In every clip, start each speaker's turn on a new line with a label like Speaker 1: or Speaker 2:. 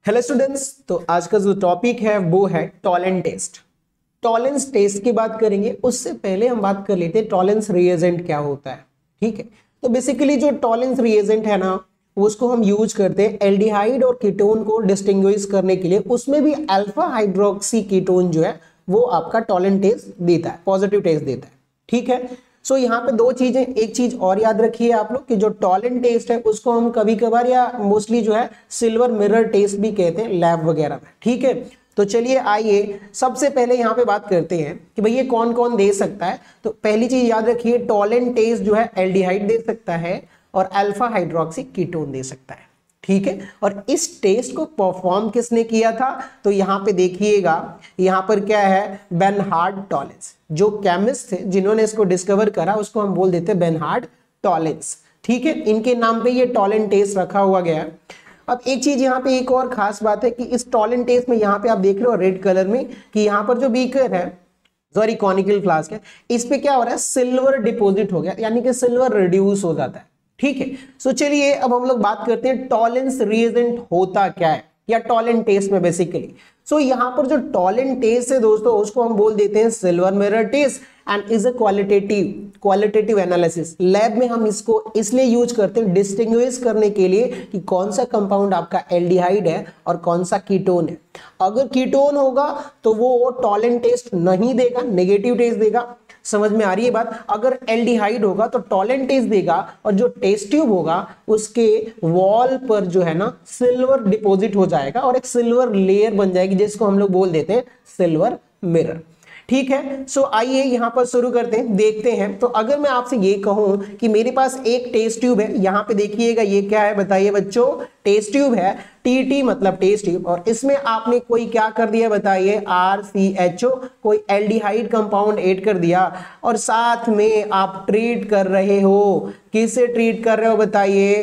Speaker 1: Hello students, तो आज का जो टॉपिक है वो है टॉलेंस टेस्ट। टॉलेंस टेस्ट की बात करेंगे, उससे पहले हम बात कर लेते हैं टॉलेंस रिएजेंट क्या होता है। ठीक है, तो बेसिकली जो टॉलेंस रिएजेंट है ना, उसको हम यूज करते हैं एल्डिहाइड और कीटोन को डिस्टिंग्विश करने के लिए। उसमें भी अल्फा हाइड्रोक्सी कीटोन जो है वो आपका टॉलेंस टेस्ट देता है, पॉजिटिव टेस्ट देता है। ठीक है, सो यहाँ पे दो चीजें, एक चीज और याद रखिए आप लोग कि जो टॉलेंस टेस्ट है उसको हम कभी कभार या मोस्टली जो है सिल्वर मिरर टेस्ट भी कहते हैं लैब वगैरह में। ठीक है, तो चलिए आइए सबसे पहले यहाँ पे बात करते हैं कि भाई ये कौन कौन दे सकता है। तो पहली चीज याद रखिए, टॉलेंस टेस्ट जो है एल्डिहाइड दे सकता है और अल्फा हाइड्रोक्सी कीटोन दे सकता है। ठीक है, और इस टेस्ट को परफॉर्म किसने किया था, तो यहाँ पे देखिएगा, यहाँ पर क्या है, बेनहार्ड टॉलेंस। जो केमिस्ट थे जिन्होंने इसको डिस्कवर करा उसको हम बोल देते हैं बेनहार्ड टॉलेंस। ठीक है, इनके नाम पे ये टॉलेंस टेस्ट रखा हुआ गया है। अब एक चीज यहाँ पे एक और खास बात है कि इस टॉलेंस टेस्ट में यहाँ पे आप देख रहे हो रेड कलर में कि यहाँ पर जो बीकर है, सॉरी कॉनिकल फ्लास्क है, इस पे क्या हो रहा है, सिल्वर डिपॉजिट हो गया, यानी कि सिल्वर रिड्यूस हो जाता है। ठीक है, सो चलिए अब हम लोग बात करते हैं टॉलेंस रिएजेंट होता क्या है या टॉलेंस टेस्ट में बेसिकली। सो यहां पर जो टॉलेंस टेस्ट है दोस्तों, उसको हम बोल देते हैं silver mirror test and is a qualitative analysis. Lab में हम इसको इसलिए यूज करते हैं डिस्टिंग्विश करने के लिए कि कौन सा कंपाउंड आपका एल्डिहाइड है और कौन सा कीटोन है। अगर कीटोन होगा तो वो टॉलेंस टेस्ट नहीं देगा, नेगेटिव टेस्ट देगा। समझ में आ रही है बात। अगर एल्डिहाइड होगा तो टॉलेंस टेस्ट देगा और जो टेस्ट ट्यूब होगा उसके वॉल पर जो है ना सिल्वर डिपॉजिट हो जाएगा और एक सिल्वर लेयर बन जाएगी जिसको हम लोग बोल देते हैं सिल्वर मिरर। ठीक है, सो आइए यहां पर शुरू करते हैं, देखते हैं। तो अगर मैं आपसे ये कहूं कि मेरे पास एक टेस्ट ट्यूब है, यहां पे देखिएगा ये क्या है बताइए बच्चों, टेस्ट ट्यूब है, टीटी मतलब टेस्ट ट्यूब, और इसमें आपने कोई क्या कर दिया बताइए, RCHO, कोई एल्डिहाइड कंपाउंड ऐड कर दिया और साथ में आप ट्रीट कर रहे हो, किसे ट्रीट कर रहे हो बताइए,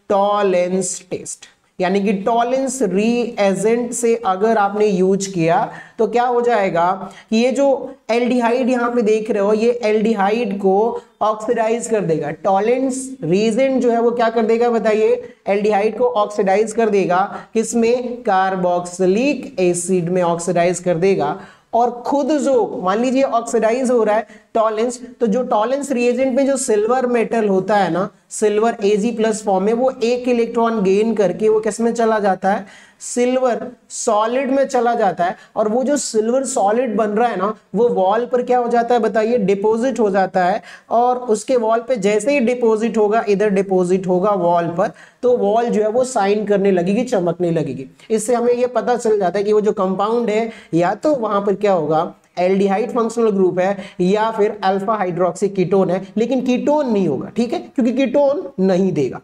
Speaker 1: टॉलेंस टेस्ट। यानी कि टॉलेंस रीएजेंट से अगर आपने यूज किया तो क्या हो जाएगा कि ये जो एल्डिहाइड यहां पे देख रहे हो, ये एल्डिहाइड को ऑक्सीडाइज कर देगा। टॉलेंस रीएजेंट जो है वो क्या कर देगा बताइए, एल्डिहाइड को ऑक्सीडाइज कर देगा, किसमें, कार्बोक्सिलिक एसिड में ऑक्सीडाइज कर देगा। और खुद जो मान लीजिए ऑक्सीडाइज हो रहा है टॉलेंस, तो जो टॉलेंस रिएजेंट में जो सिल्वर मेटल होता है ना, सिल्वर Ag+ फॉर्म में, वो एक इलेक्ट्रॉन गेन करके वो किस में चला जाता है, सिल्वर सॉलिड में चला जाता है। और वो जो सिल्वर सॉलिड बन रहा है ना, वो वॉल पर क्या हो जाता है बताइए, डिपॉजिट हो जाता है। और उसके वॉल पे जैसे ही डिपॉजिट होगा, इधर डिपॉजिट होगा वॉल पर, तो वॉल जो है वो साइन करने लगेगी, चमकने लगेगी। इससे हमें ये पता चल जाता है कि वो जो कंपाउंड है या तो वहां पर क्या होगा, एल्डिहाइड फंक्शनल ग्रुप है या फिर अल्फा हाइड्रोक्सी कीटोन है, लेकिन कीटोन नहीं होगा। ठीक है, क्योंकि कीटोन नहीं देगा।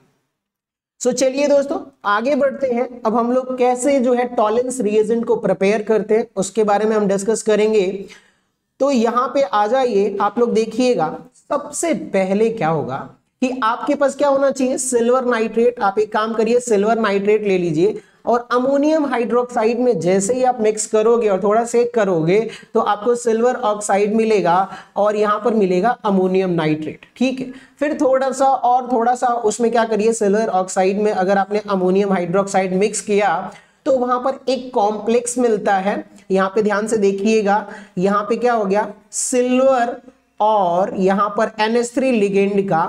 Speaker 1: सो चलिए दोस्तों आगे बढ़ते हैं। अब हम लोग कैसे जो है टॉलेंस रिएजेंट को प्रिपेयर करते हैं उसके बारे में हम डिस्कस करेंगे। तो यहां पे आ जाइए, आप लोग देखिएगा, सबसे पहले क्या होगा कि आपके पास क्या होना चाहिए, सिल्वर नाइट्रेट। आप एक काम करिए, सिल्वर नाइट्रेट ले लीजिए और अमोनियम हाइड्रोक्साइड में जैसे ही आप मिक्स करोगे और थोड़ा सेक करोगे तो आपको सिल्वर ऑक्साइड मिलेगा और यहां पर मिलेगा अमोनियम नाइट्रेट। ठीक है, फिर थोड़ा सा उसमें क्या करिए, सिल्वर ऑक्साइड में अगर आपने अमोनियम हाइड्रोक्साइड मिक्स किया तो वहां पर एक कॉम्प्लेक्स मिलता है। यहां पे ध्यान से देखिएगा, यहां पे क्या हो गया, सिल्वर और यहां पर NH3 लिगेंड का,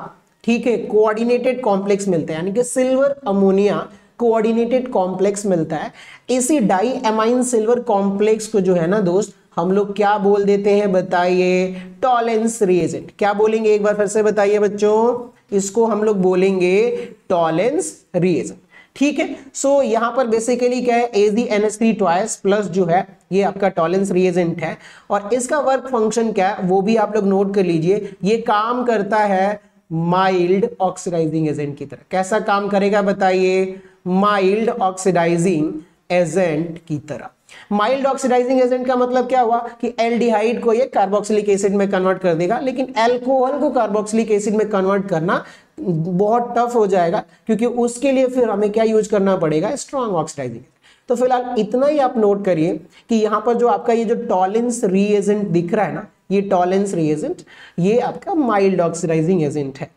Speaker 1: ठीक है, कोऑर्डिनेटेड कॉम्प्लेक्स मिलता है, यानी कि सिल्वर अमोनिया कोऑर्डिनेटेड कॉम्प्लेक्स मिलता है। इसी डाई एमाइन सिल्वर कॉम्प्लेक्स को जो है ना दोस्त, हम लोग क्या बोल देते हैं बताइए, टॉलेंस रिएजेंट। क्या बोलेंगे, एक बार फिर से बताइए बच्चों, इसको हम लोग बोलेंगे टॉलेंस रिएजेंट। ठीक है, सो यहां पर बेसिकली क्या है, AgNH3 ट्वाइस प्लस जो है ये आपका टॉलेंस रिएजेंट है। और इसका वर्क फंक्शन क्या है वो भी आप लोग नोट कर लीजिए, ये काम करता है माइल्ड ऑक्सीडाइजिंग एजेंट की तरह। कैसा काम करेगा बताइए, माइल्ड ऑक्सीडाइजिंग एजेंट की तरह। माइल्ड ऑक्सीडाइजिंग एजेंट का मतलब क्या हुआ कि एल्डिहाइड को ये कार्बोक्सिलिक एसिड में कन्वर्ट कर देगा, लेकिन अल्कोहल को कार्बोक्सिलिक एसिड में कन्वर्ट करना बहुत टफ हो जाएगा, क्योंकि उसके लिए फिर हमें क्या यूज करना पड़ेगा, स्ट्रॉन्ग ऑक्सीडाइजिंग। तो फिलहाल इतना ही आप नोट करिए कि यहां पर जो आपका ये जो टॉलेंस रिएजेंट दिख रहा है ना, ये टॉलेंस रिएजेंट, ये आपका माइल्ड ऑक्सीडाइजिंग एजेंट है।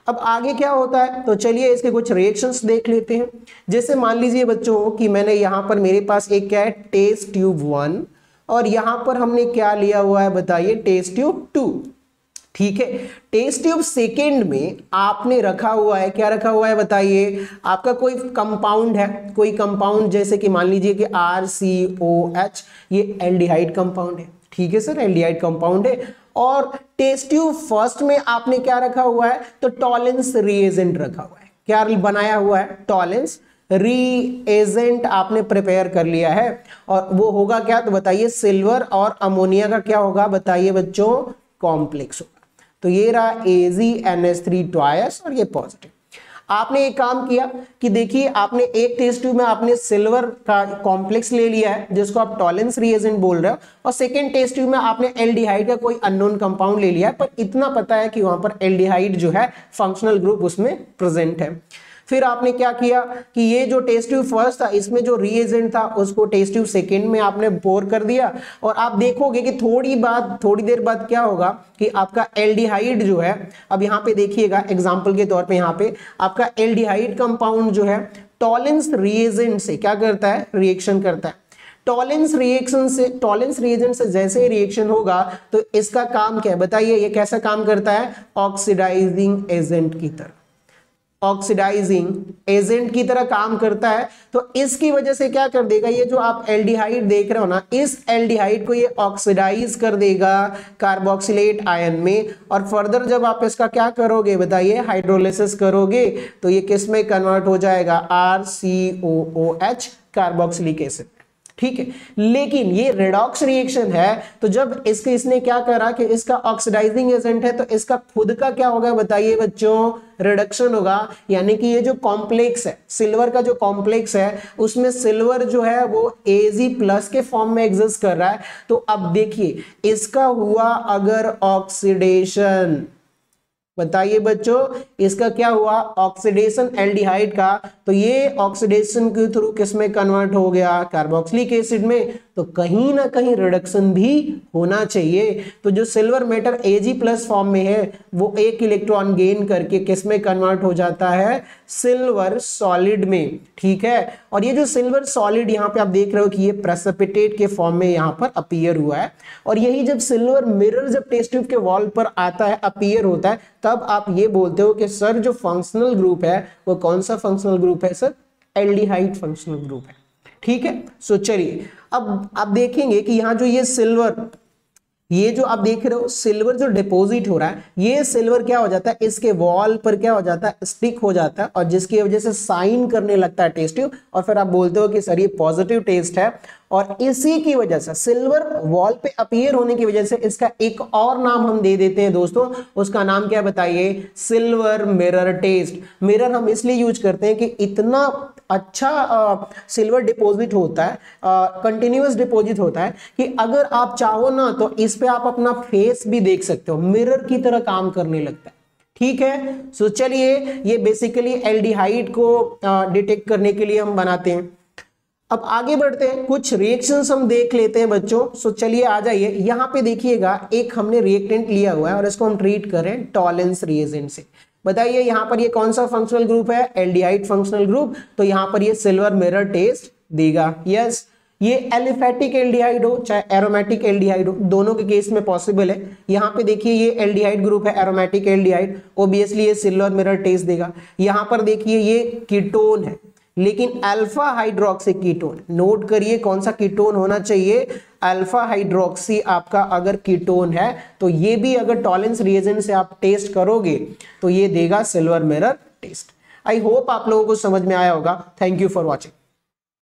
Speaker 1: अब आगे क्या होता है, तो चलिए इसके कुछ रिएक्शंस देख लेते हैं। जैसे मान लीजिए बच्चों कि मैंने यहाँ पर मेरे पास एक क्या है टेस्ट ट्यूब 1 और यहाँ पर हमने क्या लिया हुआ है बताइए टेस्ट ट्यूब 2। ठीक है, टेस्ट ट्यूब सेकेंड में आपने रखा हुआ है, क्या रखा हुआ है बताइए, आपका कोई कंपाउंड है, कोई कंपाउंड जैसे कि मान लीजिए कि RCOH, ये एल्डिहाइड कंपाउंड है। ठीक है सर, एल्डिहाइड कंपाउंड है। और टेस्ट ट्यूब फर्स्ट में आपने क्या रखा हुआ है, तो टॉलेंस रिएजेंट रखा हुआ है। क्या बनाया हुआ है, टॉलेंस रिएजेंट आपने प्रिपेयर कर लिया है। और वो होगा क्या, तो बताइए सिल्वर और अमोनिया का क्या होगा बताइए बच्चों, कॉम्प्लेक्स होगा। तो ये रहा AgNH3 ट्वाइस और ये पॉजिटिव। आपने एक काम किया कि देखिए आपने एक टेस्ट ट्यूब में आपने सिल्वर का कॉम्प्लेक्स ले लिया है जिसको आप टॉलेंस रिएजेंट बोल रहे हो, और सेकेंड टेस्ट ट्यूब में आपने एल्डिहाइड का कोई अननोन कंपाउंड ले लिया है, पर इतना पता है कि वहां पर एल्डिहाइड जो है फंक्शनल ग्रुप उसमें प्रेजेंट है। फिर आपने क्या किया कि ये जो टेस्ट ट्यूब फर्स्ट था इसमें जो रिएजेंट था उसको टेस्ट ट्यूब सेकेंड में आपने पोर कर दिया, और आप देखोगे कि थोड़ी देर बाद क्या होगा कि आपका एल्डिहाइड जो है, अब यहाँ पे देखिएगा एग्जांपल के तौर पे यहाँ पे आपका एल्डिहाइड कंपाउंड जो है टॉलेंस रिएजेंट से क्या करता है, रिएक्शन करता है। टॉलेंस रिएजेंट से जैसे ही रिएक्शन होगा तो इसका काम क्या है बताइए, ये कैसा काम करता है, ऑक्सीडाइजिंग एजेंट की तरह, ऑक्सीडाइजिंग एजेंट की तरह काम करता है। तो इसकी वजह से क्या कर देगा, ये जो आप एल्डिहाइड देख रहे हो ना, इस एल्डिहाइड को ये ऑक्सीडाइज कर देगा कार्बोक्सिलेट आयन में, और फर्दर जब आप इसका क्या करोगे बताइए, हाइड्रोलिसिस करोगे, तो ये किस में कन्वर्ट हो जाएगा, RCOOH कार्बोक्सिलिक एसिड। ठीक है, लेकिन ये रेडॉक्स रिएक्शन है, तो जब इसने क्या करा कि इसका ऑक्सीडाइजिंग एजेंट है, तो इसका खुद का क्या होगा बताइए बच्चों, रिडक्शन होगा। यानी कि ये जो कॉम्प्लेक्स है, सिल्वर का जो कॉम्प्लेक्स है, उसमें सिल्वर जो है वो Ag+ के फॉर्म में एग्जिस्ट कर रहा है। तो अब देखिए इसका हुआ अगर ऑक्सीडेशन, बताइए बच्चों इसका क्या हुआ, ऑक्सीडेशन एल्डिहाइड का, तो ये ऑक्सीडेशन के थ्रू किस में कन्वर्ट हो गया, कार्बोक्सिलिक एसिड में। तो कहीं ना कहीं रिडक्शन भी होना चाहिए। तो जो सिल्वर मेटल Ag+ फॉर्म में है वो एक इलेक्ट्रॉन गेन करके किस में कन्वर्ट हो जाता है, सिल्वर सॉलिड में। ठीक है, और ये जो सिल्वर सॉलिड यहाँ पे आप देख रहे हो कि ये प्रेसिपिटेट के फॉर्म में यहाँ पर अपीयर हुआ है, और यही जब सिल्वर मिरर जब टेस्ट ट्यूब के वॉल पर आता है, अपीयर होता है, तब आप ये बोलते हो कि सर जो फंक्शनल ग्रुप है वो कौन सा फंक्शनल ग्रुप है सर, एल्डिहाइड फंक्शनल ग्रुप है। ठीक है, सो चलिए अब आप देखेंगे कि यहाँ जो ये सिल्वर, ये जो आप देख रहे हो सिल्वर जो डिपॉजिट हो रहा है, ये सिल्वर क्या हो जाता है, इसके वॉल पर क्या हो जाता है, स्टिक हो जाता है, और जिसकी वजह से साइन करने लगता है टेस्ट ट्यूब, और फिर आप बोलते हो कि सर ये पॉजिटिव टेस्ट है। और इसी की वजह से सिल्वर वॉल पे अपीयर होने की वजह से इसका एक और नाम हम दे देते हैं दोस्तों, उसका नाम क्या बताइए, सिल्वर मिरर टेस्ट। मिरर हम इसलिए यूज करते हैं कि इतना अच्छा सिल्वर डिपॉजिट होता है, कंटिन्यूअस डिपॉजिट होता है, कि अगर आप चाहो ना तो इस पे आप अपना फेस भी देख सकते हो, मिरर की तरह काम करने लगता है। ठीक है, सो चलिए ये बेसिकली एल्डिहाइड को डिटेक्ट करने के लिए हम बनाते हैं। अब आगे बढ़ते हैं, कुछ रिएक्शंस हम देख लेते हैं बच्चों। सो चलिए आ जाइए, यहाँ पे देखिएगा एक हमने रिएक्टेंट लिया हुआ है और इसको हम ट्रीट करें टॉलेंस रिएजेंट से। बताइए यहाँ पर ये कौन सा फंक्शनल ग्रुप है, एल्डिहाइड फंक्शनल ग्रुप, तो यहाँ पर ये सिल्वर मिरर टेस्ट देगा। यस, ये एलिफेटिक एल्डिहाइड हो चाहे एरोमेटिक एल्डिहाइड हो, दोनों के केस में पॉसिबल है। यहाँ पे देखिए ये एल्डिहाइड ग्रुप है, एरोमेटिक एल्डिहाइड, ओबियसली ये सिल्वर मिरर टेस्ट देगा। यहाँ पर देखिए ये कीटोन है, लेकिन अल्फा हाइड्रोक्सी कीटोन, नोट करिए कौन सा कीटोन होना चाहिए, अल्फा हाइड्रोक्सी आपका अगर कीटोन है तो ये भी अगर टॉलेंस रिएजेंट से आप टेस्ट करोगे तो ये देगा silver mirror test. I hope आप लोगों को समझ में आया होगा। Thank you for watching.